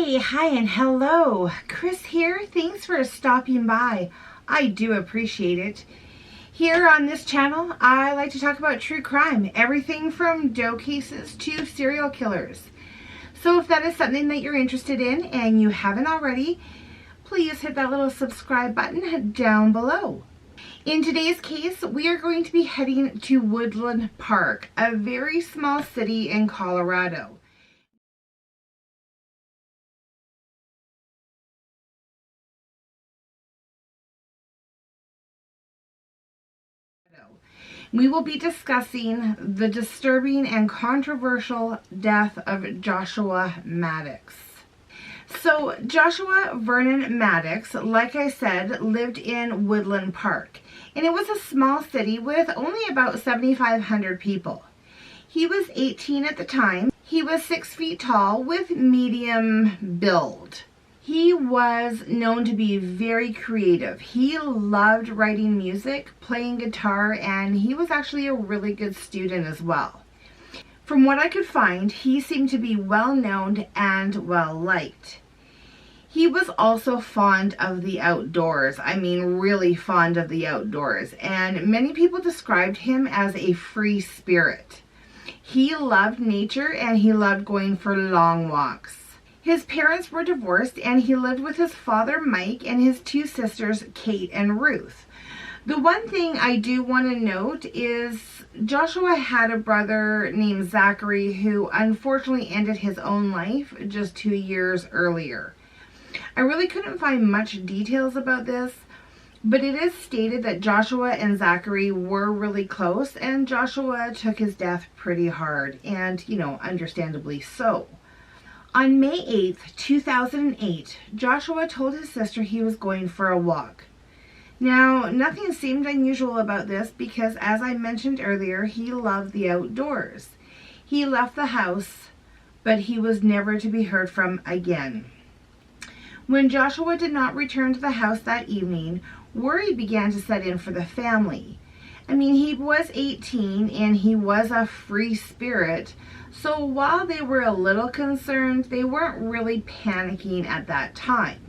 Hey, hi, and hello. Chris here. Thanks for stopping by. I do appreciate it. Here on this channel, I like to talk about true crime, everything from doe cases to serial killers. So if that is something that you're interested in and you haven't already, please hit that little subscribe button down below. In today's case, we are going to be heading to Woodland Park, a very small city in Colorado. We will be discussing the disturbing and controversial death of Joshua Maddux. So Joshua Vernon Maddux, like I said, lived in Woodland Park, and it was a small city with only about 7,500 people. He was 18 at the time. He was 6 feet tall with medium build. He was known to be very creative. He loved writing music, playing guitar, and he was actually a really good student as well. From what I could find, he seemed to be well known and well liked. He was also fond of the outdoors. I mean, really fond of the outdoors. And many people described him as a free spirit. He loved nature and he loved going for long walks. His parents were divorced and he lived with his father Mike and his 2 sisters Kate and Ruth. The one thing I do want to note is Joshua had a brother named Zachary who unfortunately ended his own life just 2 years earlier. I really couldn't find much details about this, but it is stated that Joshua and Zachary were really close and Joshua took his death pretty hard and, understandably so. On May 8th, 2008, Joshua told his sister he was going for a walk. Now, nothing seemed unusual about this because, as I mentioned earlier, he loved the outdoors. He left the house, but he was never to be heard from again. When Joshua did not return to the house that evening, worry began to set in for the family. I mean, he was 18 and he was a free spirit, so while they were a little concerned, they weren't really panicking at that time.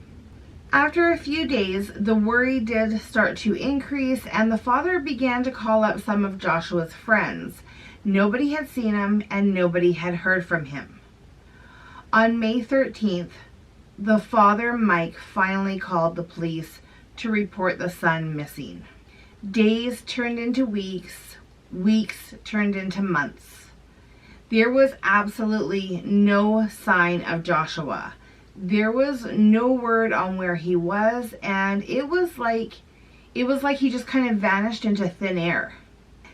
After a few days, the worry did start to increase and the father began to call up some of Joshua's friends. Nobody had seen him and nobody had heard from him. On May 13th, the father, Mike, finally called the police to report the son missing. Days turned into weeks, weeks turned into months. There was absolutely no sign of Joshua. There was no word on where he was, and it was like he just kind of vanished into thin air.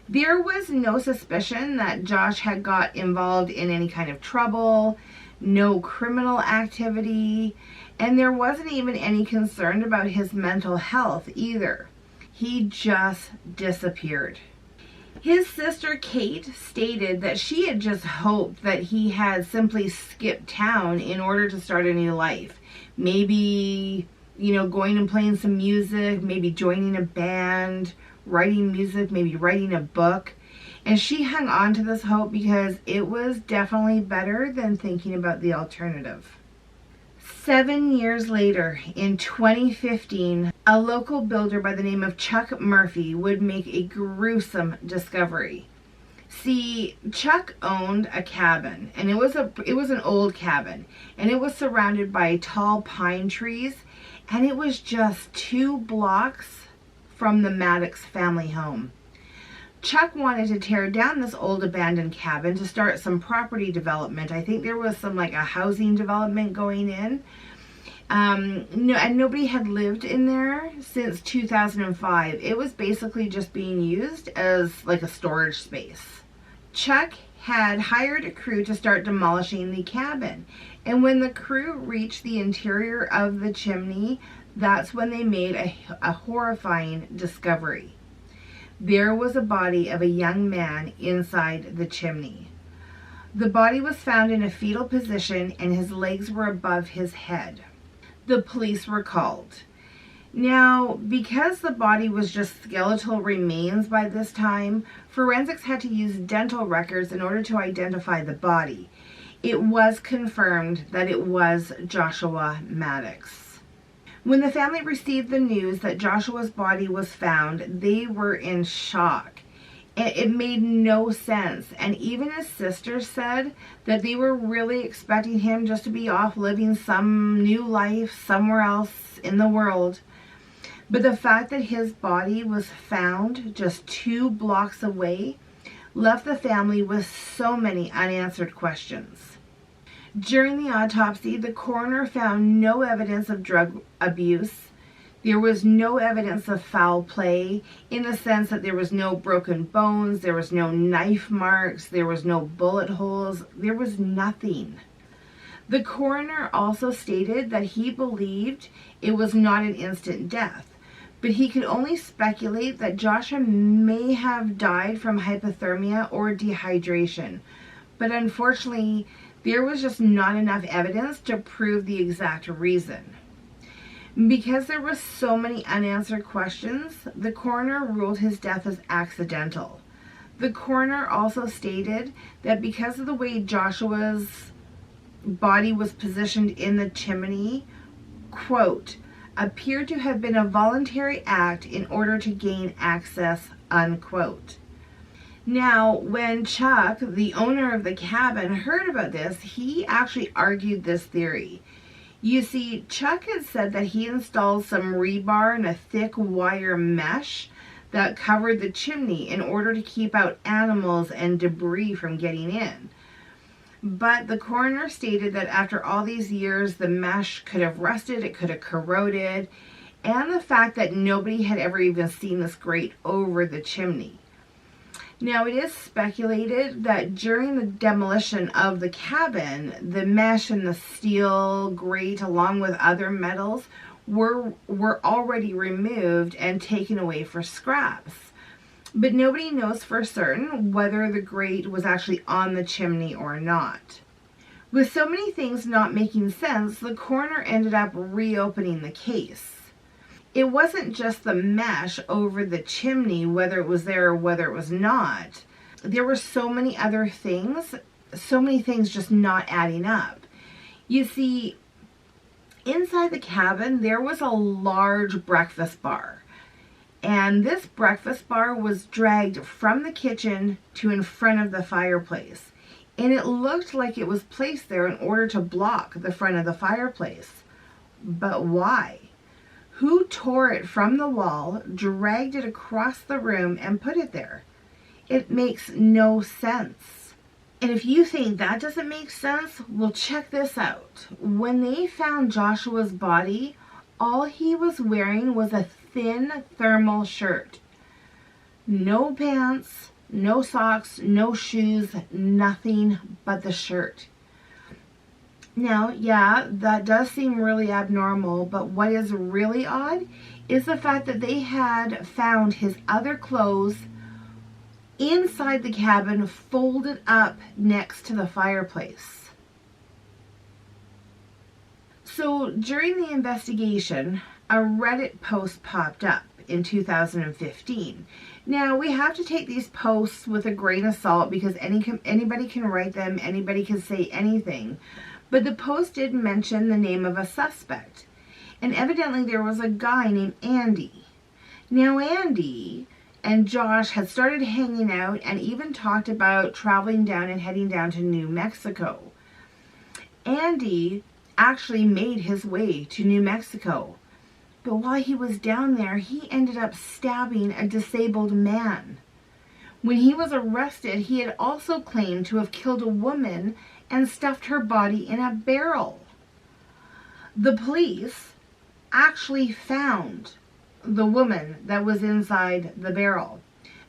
There was no suspicion that Josh had got involved in any kind of trouble, no criminal activity, and there wasn't even any concern about his mental health either. He just disappeared. His sister Kate stated that she had just hoped that he had simply skipped town in order to start a new life. Maybe, going and playing some music, maybe joining a band, writing music, maybe writing a book. And she hung on to this hope because it was definitely better than thinking about the alternative. 7 years later, in 2015, a local builder by the name of Chuck Murphy would make a gruesome discovery. See, Chuck owned a cabin, and it was an old cabin, and it was surrounded by tall pine trees, and it was just 2 blocks from the Maddux family home. Chuck wanted to tear down this old abandoned cabin to start some property development. I think there was some a housing development going in. And nobody had lived in there since 2005. It was basically just being used as a storage space. Chuck had hired a crew to start demolishing the cabin. And when the crew reached the interior of the chimney, that's when they made a horrifying discovery. There was a body of a young man inside the chimney. The body was found in a fetal position and his legs were above his head. The police were called. Now, because the body was just skeletal remains by this time, forensics had to use dental records in order to identify the body. it was confirmed that it was Joshua Maddux. When the family received the news that Joshua's body was found, they were in shock. It made no sense. And even his sister said that they were really expecting him just to be off living some new life somewhere else in the world. But the fact that his body was found just 2 blocks away left the family with so many unanswered questions. During the autopsy, the coroner found no evidence of drug abuse. There was no evidence of foul play in the sense that there was no broken bones, there was no knife marks, there was no bullet holes, there was nothing. The coroner also stated that he believed it was not an instant death, but he could only speculate that Joshua may have died from hypothermia or dehydration. But unfortunately, there was just not enough evidence to prove the exact reason. Because there were so many unanswered questions, the coroner ruled his death as accidental. The coroner also stated that because of the way Joshua's body was positioned in the chimney, quote, appeared to have been a voluntary act in order to gain access, unquote. Now, when Chuck, the owner of the cabin, heard about this, he actually argued this theory. You see, Chuck had said that he installed some rebar and a thick wire mesh that covered the chimney in order to keep out animals and debris from getting in. But the coroner stated that after all these years, the mesh could have rusted, it could have corroded, and the fact that nobody had ever even seen this grate over the chimney. Now, it is speculated that during the demolition of the cabin, the mesh and the steel grate, along with other metals, were already removed and taken away for scraps. But nobody knows for certain whether the grate was actually on the chimney or not. With so many things not making sense, the coroner ended up reopening the case. It wasn't just the mesh over the chimney, whether it was there or whether it was not. There were so many other things, just not adding up. You see, inside the cabin, there was a large breakfast bar. And this breakfast bar was dragged from the kitchen to in front of the fireplace. And it looked like it was placed there in order to block the front of the fireplace. But why? Who tore it from the wall, dragged it across the room, and put it there? It makes no sense. And if you think that doesn't make sense, well, check this out. When they found Joshua's body, all he was wearing was a thin thermal shirt. No pants, no socks, no shoes, nothing but the shirt. Now, yeah, that does seem really abnormal, but what is really odd is the fact that they had found his other clothes inside the cabin, folded up next to the fireplace. So during the investigation, a Reddit post popped up in 2015. Now, we have to take these posts with a grain of salt because anybody can write them, anybody can say anything. But the post did mention the name of a suspect. And evidently there was a guy named Andy. Now, Andy and Josh had started hanging out and even talked about traveling down and heading down to New Mexico. Andy actually made his way to New Mexico. But while he was down there, he ended up stabbing a disabled man. When he was arrested, he had also claimed to have killed a woman and stuffed her body in a barrel. The police actually found the woman that was inside the barrel.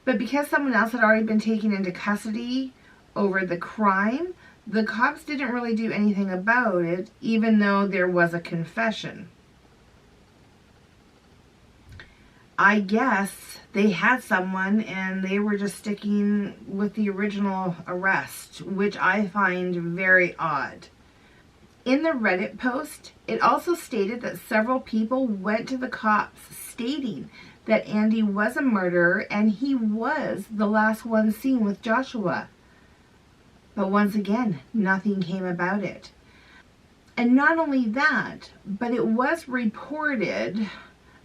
But because someone else had already been taken into custody over the crime, the cops didn't really do anything about it, even though there was a confession. I guess they had someone and they were just sticking with the original arrest, which I find very odd. In the Reddit post, it also stated that several people went to the cops stating that Andy was a murderer and he was the last one seen with Joshua. But once again, nothing came about it. And not only that, but it was reported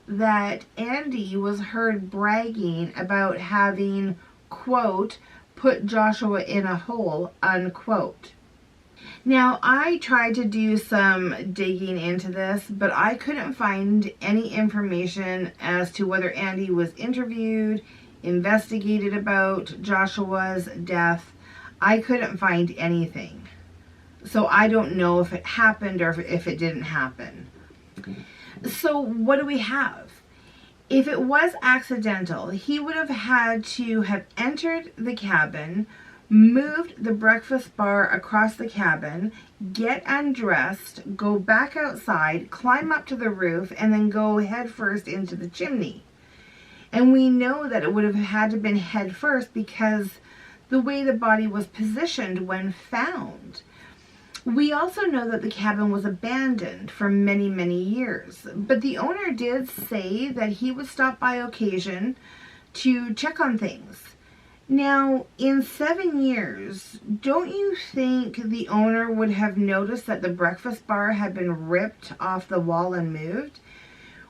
that Andy was heard bragging about having, quote, put Joshua in a hole, unquote. Now, I tried to do some digging into this, but I couldn't find any information as to whether Andy was interviewed, investigated about Joshua's death. I couldn't find anything. So I don't know if it happened or if it didn't happen. So what do we have? If it was accidental, he would have had to have entered the cabin, moved the breakfast bar across the cabin, get undressed, go back outside, climb up to the roof, and then go head first into the chimney. And we know that it would have had to have been head first because the way the body was positioned when found. We also know that the cabin was abandoned for many, many years, but the owner did say that he would stop by occasion to check on things. Now, in 7 years, don't you think the owner would have noticed that the breakfast bar had been ripped off the wall and moved?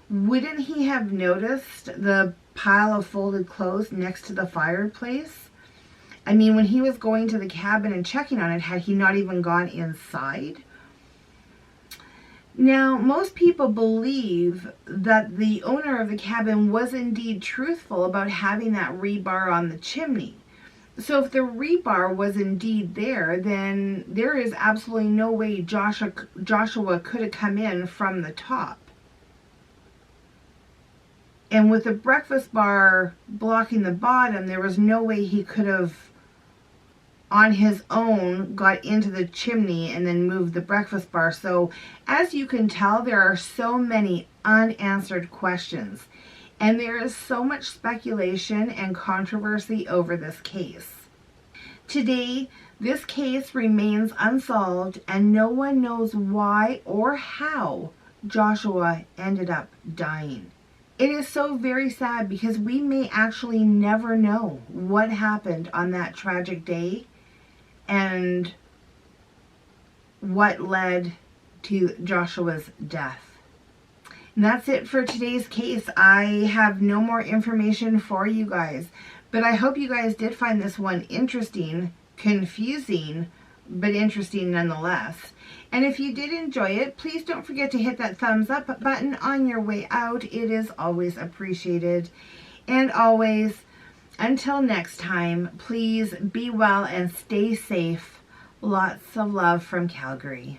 Wouldn't he have noticed the pile of folded clothes next to the fireplace? I mean, when he was going to the cabin and checking on it, had he not even gone inside? Now, most people believe that the owner of the cabin was indeed truthful about having that rebar on the chimney. So if the rebar was indeed there, then there is absolutely no way Joshua could have come in from the top. And with the breakfast bar blocking the bottom, there was no way he could have on his own got into the chimney and then moved the breakfast bar. So as you can tell, there are so many unanswered questions, and there is so much speculation and controversy over this case. Today, this case remains unsolved, and no one knows why or how Joshua ended up dying. It is so very sad because we may actually never know what happened on that tragic day and what led to Joshua's death. And that's it for today's case. I have no more information for you guys, but I hope you guys did find this one interesting, confusing, but interesting nonetheless. And if you did enjoy it, please don't forget to hit that thumbs up button on your way out. It is always appreciated. And always, until next time, please be well and stay safe. Lots of love from Calgary.